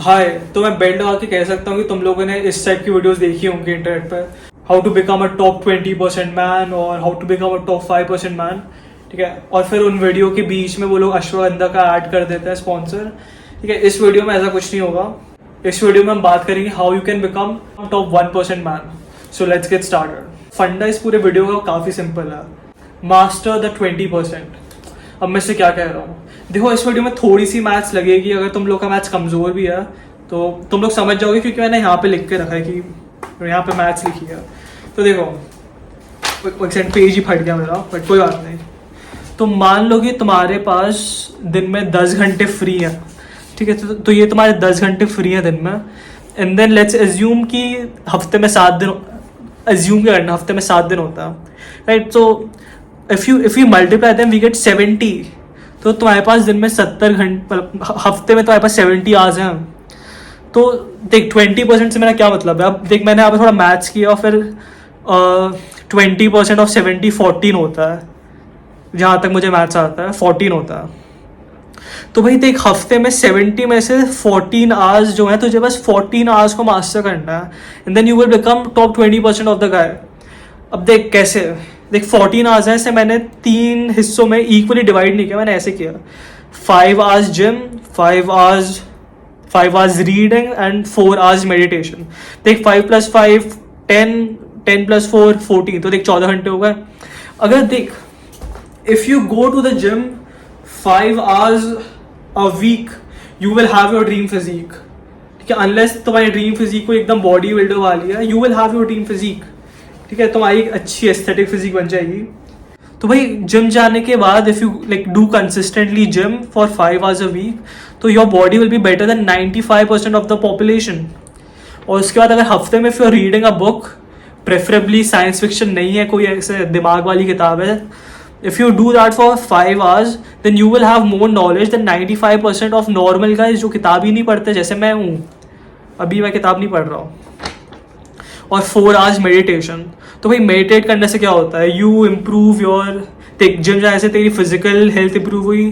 हाय। तो मैं बेल्ट लगा के कह सकता हूँ कि तुम लोगों ने इस टाइप की वीडियोस देखी होंगी इंटरनेट पर, how to become a top 20% man और how to become a top 5% man. ठीक है, और फिर उन वीडियो के बीच में वो लोग अश्वगंधा का ऐड कर देते हैं स्पॉन्सर। ठीक है, इस वीडियो में ऐसा कुछ नहीं होगा। इस वीडियो में हम बात करेंगे how you can become top 1% man. So let's get started. फंडा इस पूरे वीडियो का काफ़ी सिंपल है, मास्टर द 20%। अब मैं इससे क्या कह रहा हूँ, देखो इस वीडियो में थोड़ी सी मैथ्स लगेगी। अगर तुम लोग का मैथ्स कमज़ोर भी है तो तुम लोग समझ जाओगे, क्योंकि मैंने यहाँ पे लिख के रखा है कि यहाँ पे मैथ्स लिखी है। तो देखो एक सेकंड, पेज ही फट गया मेरा, बट कोई बात नहीं। तो मान लो कि तुम्हारे पास दिन में 10 घंटे फ्री है। ठीक है, तो ये तुम्हारे 10 घंटे फ्री है दिन में। एंड देन लेट्स एज्यूम कि हफ्ते में 7 दिन, एज्यूम क्या करना, हफ्ते में 7 दिन होता है, right. So if you multiply them we get 70। तो तुम्हारे पास दिन में 70 घंटे, हफ्ते में तुम्हारे पास 70 आवर्स हैं। तो देख 20% से मेरा क्या मतलब है। अब देख मैंने यहाँ पे थोड़ा मैथ्स किया और फिर 20% ऑफ 70 14 होता है, जहाँ तक मुझे मैथ्स आता है 14 होता है। तो भाई देख हफ्ते में 70 में से 14 आवर्स जो है, तुझे बस 14 आवर्स को मास्टर करना है and then you will become top 20% of the guy. अब देख कैसे, देख 14 आवर्स है, इसे मैंने 3 हिस्सों में इक्वली डिवाइड नहीं किया, मैंने ऐसे किया 5 hours gym, 5 hours reading and 4 hours meditation. देख 5 + 5 10, 10 + 4 14, तो देख 14 घंटे हो गए। अगर देख if you go to the gym 5 hours a week you will have your dream physique. ठीक है, अनलेस तुम्हारी ड्रीम फिजिक को एकदम बॉडी बिल्डर वाली है, you will have your dream physique. ठीक है, तुम्हारी अच्छी एस्थेटिक फिजिक बन जाएगी। तो भाई जिम जाने के बाद if you like do consistently gym for 5 hours a week, तो your body will be better than 95% of the population. और उसके बाद अगर हफ्ते में if you are reading a book, preferably science fiction नहीं है, कोई ऐसे दिमाग वाली किताब है, if you do that for 5 hours then you will have more knowledge than 95% of normal guys जो किताब ही नहीं पढ़ते, जैसे मैं हूँ। अभी मैं किताब नहीं पढ़ रहा हूँ। और 4 आवर्स मेडिटेशन। तो भाई मेडिटेट करने से क्या होता है, यू इम्प्रूव योर, देख जिम जाने से तेरी फिजिकल हेल्थ इंप्रूव हुई,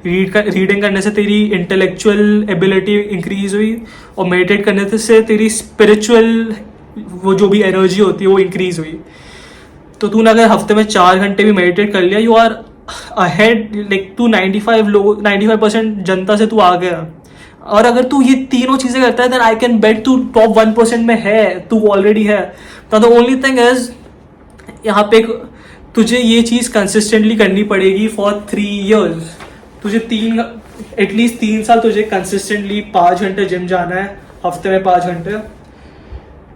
रीडिंग करने से तेरी इंटेलेक्चुअल एबिलिटी इंक्रीज हुई, और मेडिटेट करने से तेरी स्पिरिचुअल वो जो भी एनर्जी होती है वो इंक्रीज हुई। तो तूने अगर हफ्ते में 4 घंटे भी मेडिटेट कर लिया, यू आर अहेड, लाइक तू 95% जनता से तू आ गया। और अगर तू ये तीनों चीजें करता है देन आई कैन बेट तू टॉप 1% में है, तू ऑलरेडी है। तो द ओनली थिंग इज यहाँ पे तुझे ये चीज कंसिस्टेंटली करनी पड़ेगी फॉर 3 years। तुझे एटलीस्ट 3 साल तुझे कंसिस्टेंटली 5 घंटे जिम जाना है, हफ्ते में 5 घंटे,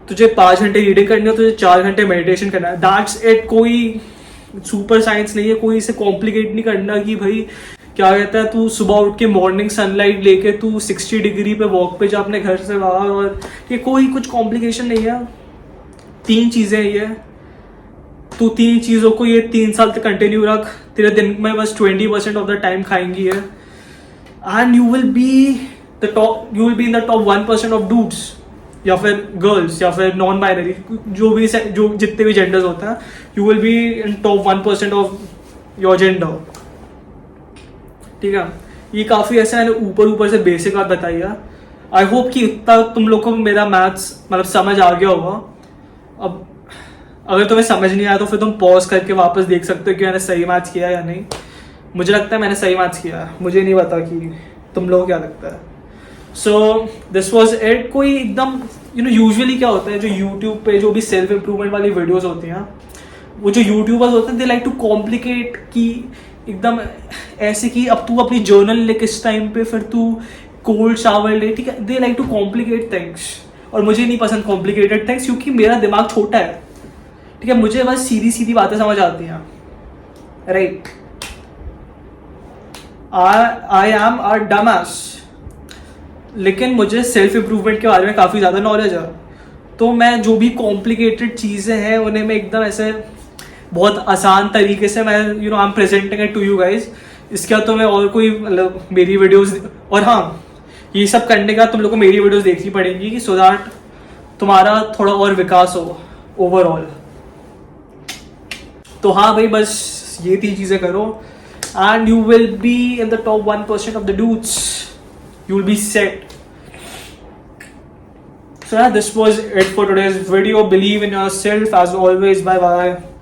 तुझे 5 घंटे रीडिंग करनी है, तुझे 4 घंटे मेडिटेशन करना है। That's it. कोई सुपर साइंस नहीं है, कोई इसे कॉम्प्लिकेट नहीं करना कि भाई क्या कहता है, तू सुबह उठ के मॉर्निंग सनलाइट लेके तू 60 डिग्री पे वॉक पे जा अपने घर से बाहर, और ये कोई कुछ कॉम्प्लिकेशन नहीं है। 3 चीज़ें ये, तू 3 चीज़ों को ये 3 साल तक कंटिन्यू रख, तेरे दिन में बस 20% ऑफ द टाइम खाएंगी है, and you will be in the top 1% of dudes, या फिर गर्ल्स, या फिर नॉन बाइनरी, जो जितने भी जेंडर्स होते हैं, you will be in top 1% of your gender. ठीक है, ये काफ़ी ऐसा मैंने ऊपर से बेसिक बात बताई है। आई होप कि इतना तुम लोग को मेरा मैथ्स मतलब समझ आ गया होगा। अब अगर तुम्हें समझ नहीं आया तो फिर तुम पॉज करके वापस देख सकते हो कि मैंने सही मैथ्स किया या नहीं। मुझे लगता है मैंने सही मैथ्स किया है, मुझे नहीं पता कि तुम लोगों को क्या लगता है। So this was it. कोई एकदम यूजुअली क्या होता है, जो यूट्यूब पे जो भी सेल्फ इम्प्रूवमेंट वाली वीडियोज़ होती हैं, वो जो यूट्यूबर्स होते हैं दे लाइक टू कॉम्प्लिकेट, कि एकदम ऐसे कि अब तू अपनी जर्नल लिख इस टाइम पे, फिर तू कोल्ड शावर ले। ठीक है, they like to complicate things, और मुझे नहीं पसंद कॉम्प्लिकेटेड थिंग्स, क्योंकि मेरा दिमाग छोटा है। ठीक है, मुझे बस सीधी सीधी बातें समझ आती हैं, right. I am a Dumas, लेकिन मुझे सेल्फ इम्प्रूवमेंट के बारे में काफ़ी ज़्यादा नॉलेज है। तो मैं जो भी कॉम्प्लिकेटेड चीज़ें हैं उन्हें मैं एकदम ऐसे बहुत आसान तरीके से मैं I am presenting it to you guys. इसके बाद तो मैं और कोई मतलब मेरी वीडियोस, और हाँ ये सब करने का तुम लोग को मेरी वीडियोस देखनी पड़ेगी, कि सो दैट तुम्हारा थोड़ा और विकास हो ओवरऑल। तो हाँ भाई, बस ये 3 चीज़ें करो and you will be in the top 1% of the dudes, you will be set. So yeah, this was it for today's video. Believe in yourself as always. Bye bye.